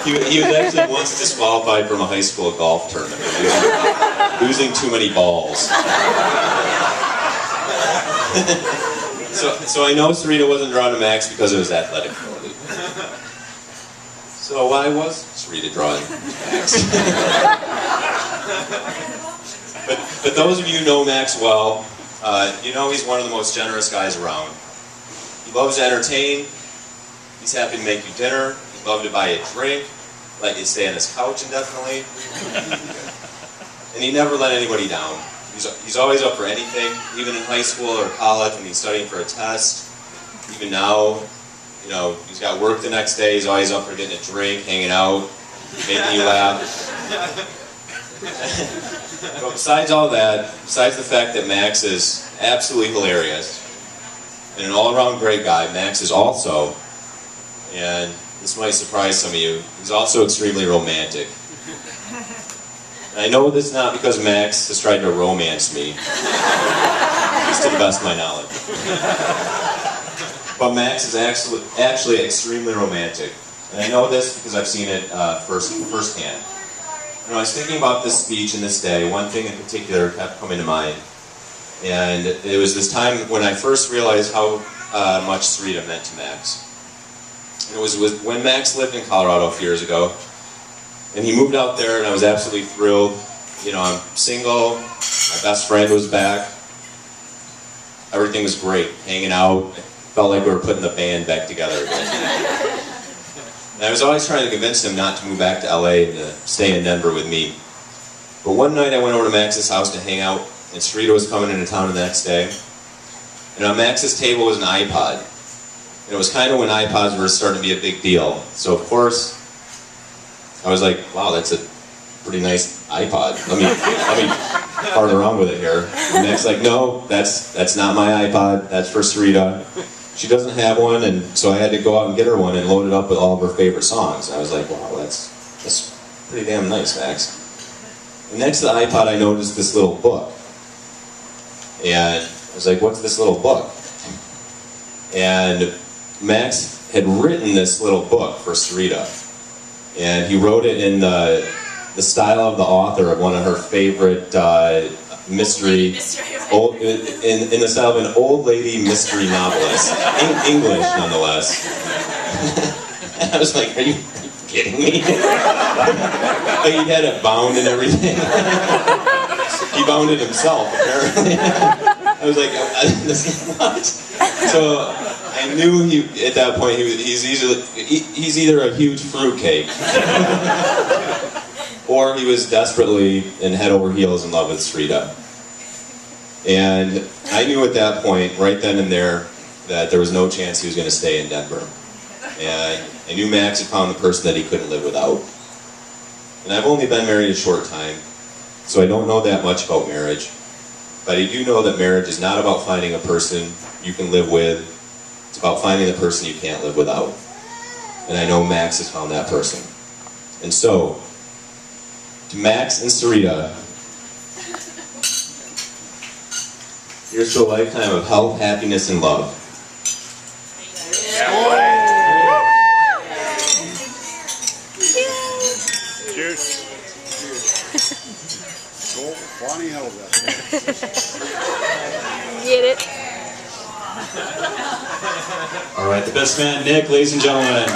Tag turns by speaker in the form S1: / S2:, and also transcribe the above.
S1: He was actually once disqualified from a high school golf tournament, losing too many balls. So I know Sarita wasn't drawn to Max because of his athletic ability. So why was Sarita drawn to Max? but those of you who know Max well, you know he's one of the most generous guys around. He loves to entertain. He's happy to make you dinner. He'd love to buy you a drink, let you stay on his couch indefinitely. And he never let anybody down. He's always up for anything, even in high school or college when he's studying for a test. Even now, you know, he's got work the next day, he's always up for getting a drink, hanging out, making you laugh. But besides all that, besides the fact that Max is absolutely hilarious, and an all-around great guy, Max is also, and this might surprise some of you, he's also extremely romantic. And I know this not because Max has tried to romance me, at least to the best of my knowledge. But Max is actually extremely romantic. And I know this because I've seen it firsthand. When I was thinking about this speech and this day, one thing in particular kept coming to mind. And it was this time when I first realized how much Sarita meant to Max. And it was when Max lived in Colorado a few years ago. And he moved out there and I was absolutely thrilled. You know, I'm single, my best friend was back. Everything was great, hanging out. It felt like we were putting the band back together again. And I was always trying to convince him not to move back to LA and to stay in Denver with me. But one night I went over to Max's house to hang out, and Sarita was coming into town the next day. And on Max's table was an iPod. And it was kind of when iPods were starting to be a big deal. So of course, I was like, wow, that's a pretty nice iPod. Let me fart around with it here. And Max's like, no, that's not my iPod, that's for Sarita. She doesn't have one, and so I had to go out and get her one and load it up with all of her favorite songs. And I was like, wow, that's pretty damn nice, Max. And next to the iPod, I noticed this little book. And I was like, what's this little book? And Max had written this little book for Sarita. And he wrote it in the style of the author of one of her favorite mystery, in the style of an old lady mystery novelist, English nonetheless. And I was like, are you kidding me? Like he had it bound and everything. He bound it himself, apparently. I was like, what? So I knew at that point he's either a huge fruitcake, or he was desperately and head over heels in love with Sarita. And I knew at that point, right then and there, that there was no chance he was going to stay in Denver. And I knew Max had found the person that he couldn't live without. And I've only been married a short time, so I don't know that much about marriage. But I do know that marriage is not about finding a person you can live with. It's about finding the person you can't live without. And I know Max has found that person. And so, to Max and Sarita, here's to a lifetime of health, happiness, and love.
S2: Cheers. So funny how that.
S3: Get it?
S4: All right, the best man, Nick, ladies and gentlemen.